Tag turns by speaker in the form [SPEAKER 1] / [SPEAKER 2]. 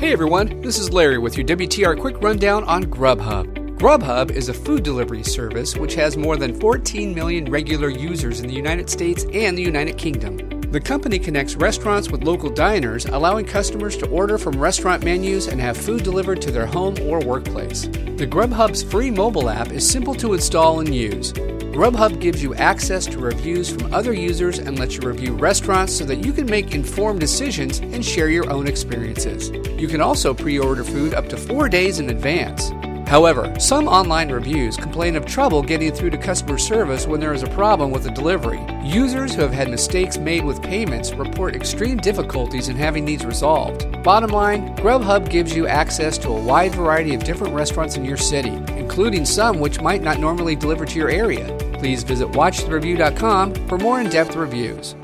[SPEAKER 1] Hey everyone, this is Larry with your WTR Quick Rundown on Grubhub. Grubhub is a food delivery service which has more than 14 million regular users in the United States and the United Kingdom. The company connects restaurants with local diners, allowing customers to order from restaurant menus and have food delivered to their home or workplace. The Grubhub's free mobile app is simple to install and use. Grubhub gives you access to reviews from other users and lets you review restaurants so that you can make informed decisions and share your own experiences. You can also pre-order food up to 4 days in advance. However, some online reviews complain of trouble getting through to customer service when there is a problem with the delivery. Users who have had mistakes made with payments report extreme difficulties in having these resolved. Bottom line, Grubhub gives you access to a wide variety of different restaurants in your city, including some which might not normally deliver to your area. Please visit watchthereview.com for more in-depth reviews.